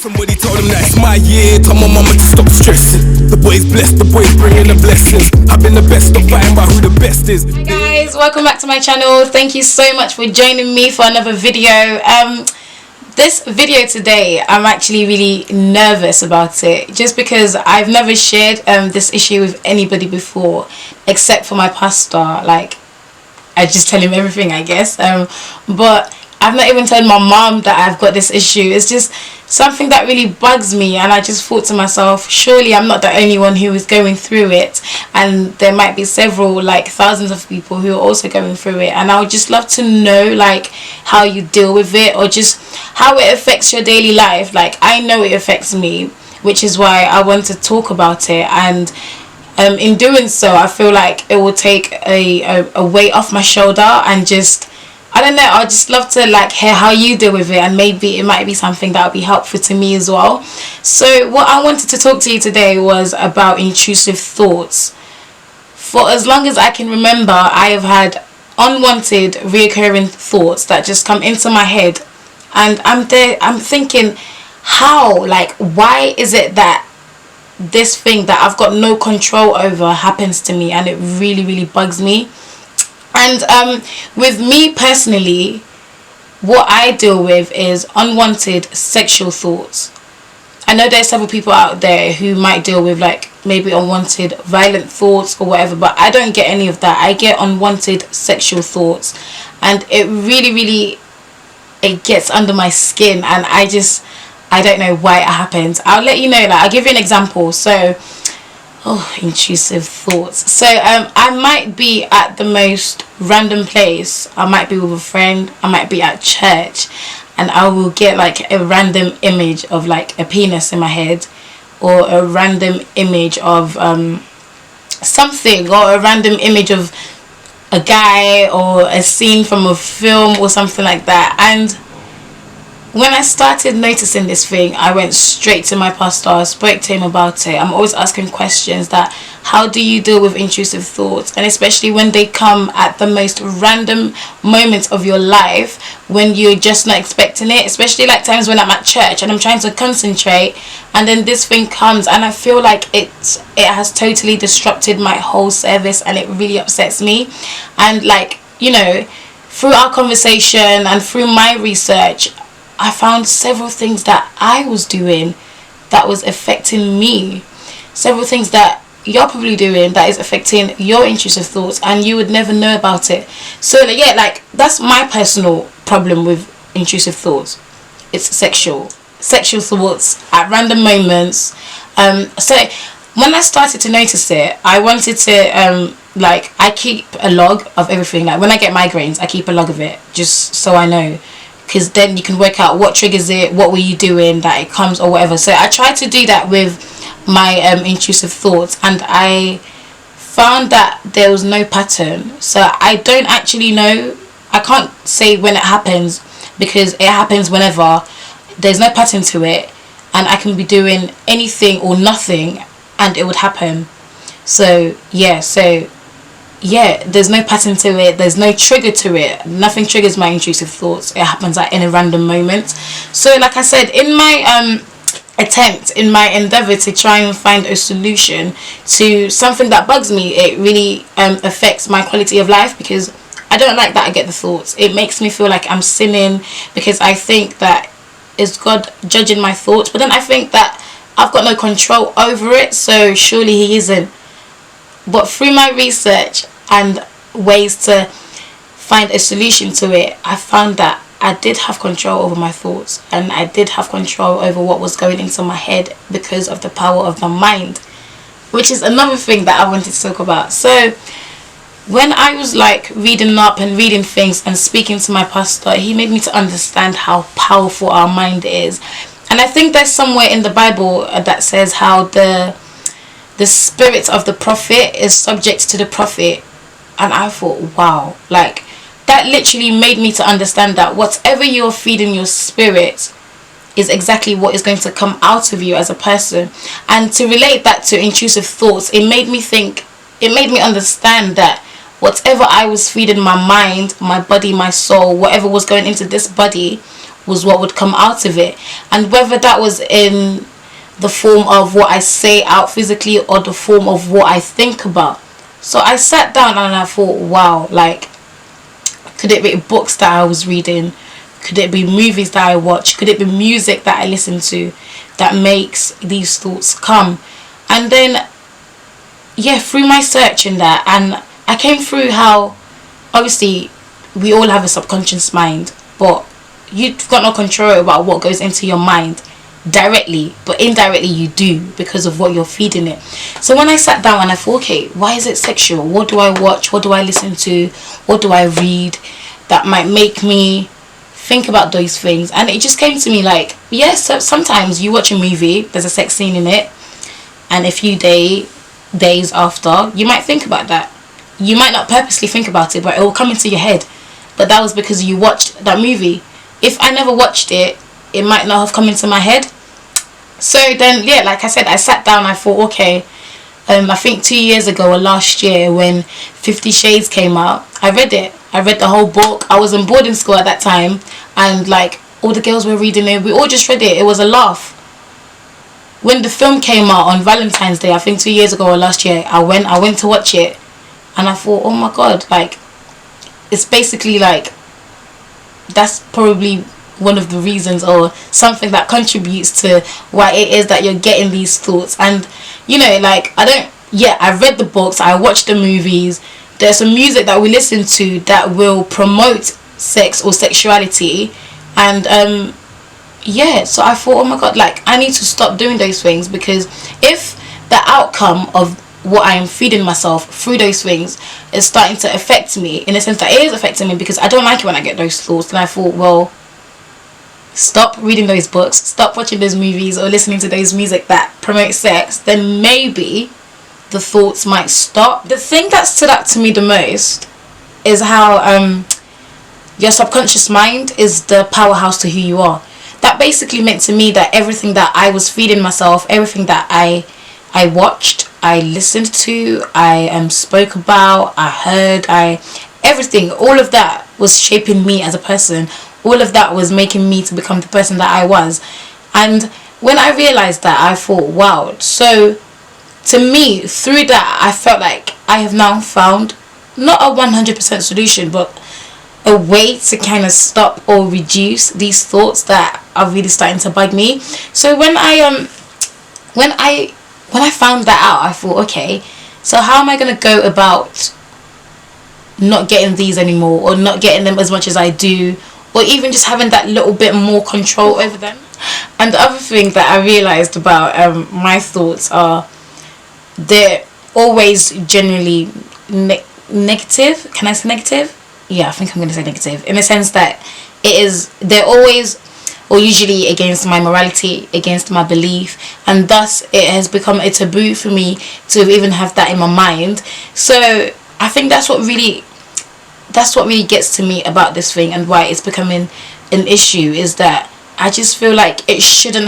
Somebody told him that it's my year. Told my mama to stop stressing. The boy's blessed, the boy's bringing the blessings. I've been the best, stop fighting about who the best is. Hey guys, welcome back to my channel. Thank you so much for joining me for another video. This video today, I'm actually really nervous about it, just because I've never shared this issue with anybody before, except for my pastor. Like, I just tell him everything, I guess. But I've not even told my mom that I've got this issue. It's just something that really bugs me, and I just thought to myself, surely I'm not the only one who is going through it, and there might be several, like thousands of people who are also going through it. And I would just love to know, like, how you deal with it, or just how it affects your daily life. Like, I know it affects me, which is why I want to talk about it. And in doing so, I feel like it will take a weight off my shoulder, and just, I don't know, I'd just love to like hear how you deal with it, and maybe it might be something that will be helpful to me as well. So what I wanted to talk to you today was about intrusive thoughts. For as long as I can remember, I have had unwanted reoccurring thoughts that just come into my head, and I'm thinking, how, like, why is it that this thing that I've got no control over happens to me, and it really bugs me. And with me personally, what I deal with is unwanted sexual thoughts. I know there's several people out there who might deal with, like, maybe unwanted violent thoughts or whatever, but I don't get any of that. I get unwanted sexual thoughts, and it really it gets under my skin, and I don't know why it happens. I'll let you know. Like, I'll give you an example. So, intrusive thoughts. So I might be at the most random place. I might be with a friend, I might be at church, and I will get like a random image of like a penis in my head, or a random image of something, or a random image of a guy, or a scene from a film or something like that. And when I started noticing this thing, I went straight to my pastor, spoke to him about it. I'm always asking questions that, how do you deal with intrusive thoughts? And especially when they come at the most random moments of your life, when you're just not expecting it. Especially like times when I'm at church and I'm trying to concentrate, and then this thing comes, and I feel like it has totally disrupted my whole service, and it really upsets me. And like, you know, through our conversation and through my research, I found several things that I was doing that was affecting me. Several things that you're probably doing that is affecting your intrusive thoughts, and you would never know about it. So yeah, like, that's my personal problem with intrusive thoughts. It's sexual thoughts at random moments. So when I started to notice it, I wanted to like, I keep a log of everything. Like, when I get migraines, I keep a log of it, just so I know, because then you can work out what triggers it, what were you doing that it comes, or whatever. So I tried to do that with my intrusive thoughts, and I found that there was no pattern. So I don't actually know, I can't say when it happens, because it happens whenever. There's no pattern to it, and I can be doing anything or nothing and it would happen. So yeah, there's no pattern to it, there's no trigger to it, nothing triggers my intrusive thoughts. It happens like in a random moment. So like I said, in my in my endeavor to try and find a solution to something that bugs me, it really affects my quality of life, because I don't like that I get the thoughts. It makes me feel like I'm sinning, because I think that is God judging my thoughts, but then I think that I've got no control over it, so surely he isn't. But through my research and ways to find a solution to it, I found that I did have control over my thoughts, and I did have control over what was going into my head because of the power of my mind, which is another thing that I wanted to talk about. So when I was like reading up and reading things and speaking to my pastor, he made me to understand how powerful our mind is. And I think there's somewhere in the Bible that says how the spirit of the prophet is subject to the prophet. And I thought, wow, like, that literally made me to understand that whatever you're feeding your spirit is exactly what is going to come out of you as a person. And to relate that to intrusive thoughts, it made me understand that whatever I was feeding my mind, my body, my soul, whatever was going into this body was what would come out of it. And whether that was in the form of what I say out physically or the form of what I think about. So I sat down and I thought, wow, like, could it be books that I was reading? Could it be movies that I watch? Could it be music that I listen to that makes these thoughts come? And then, yeah, through my search in that, and I came through how, obviously, we all have a subconscious mind, but you've got no control about what goes into your mind directly, but indirectly you do because of what you're feeding it. So when I sat down and I thought, okay, why is it sexual? What do I watch? What do I listen to? What do I read that might make me think about those things? And it just came to me like, yes, so sometimes you watch a movie, there's a sex scene in it, and a few days after, you might think about that. You might not purposely think about it, but it will come into your head. But that was because you watched that movie. If I never watched it, it might not have come into my head. So then, yeah, like I said, I sat down, I thought, okay, I think 2 years ago or last year when 50 Shades came out, I read it. I read the whole book. I was in boarding school at that time, and like all the girls were reading it. We all just read it. It was a laugh. When the film came out on Valentine's Day, I think 2 years ago or last year, I went to watch it, and I thought, oh my god, like, it's basically like, that's probably one of the reasons or something that contributes to why it is that you're getting these thoughts. And you know, like, I read the books, I watched the movies, there's some music that we listen to that will promote sex or sexuality, and yeah, so I thought, oh my god, like, I need to stop doing those things, because if the outcome of what I am feeding myself through those things is starting to affect me, in a sense that it is affecting me because I don't like it when I get those thoughts, then I thought, well, stop reading those books, stop watching those movies or listening to those music that promote sex, then maybe the thoughts might stop. The thing that stood out to me the most is how your subconscious mind is the powerhouse to who you are. That basically meant to me that everything that I was feeding myself, everything that I watched, I listened to, I spoke about, I heard, everything, all of that was shaping me as a person. All of that was making me to become the person that I was. And when I realized that, I thought, wow. So to me, through that, I felt like I have now found not a 100% solution, but a way to kind of stop or reduce these thoughts that are really starting to bug me. So when I found that out, I thought, okay, so how am I going to go about not getting these anymore, or not getting them as much as I do, or even just having that little bit more control over them? And the other thing that I realized about my thoughts are they're always generally negative. Can I say negative? Yeah, I think I'm going to say negative, in the sense that they're always or usually against my morality, against my belief, and thus it has become a taboo for me to even have that in my mind. So I think that's what really gets to me about this thing, and why it's becoming an issue, is that I just feel like it shouldn't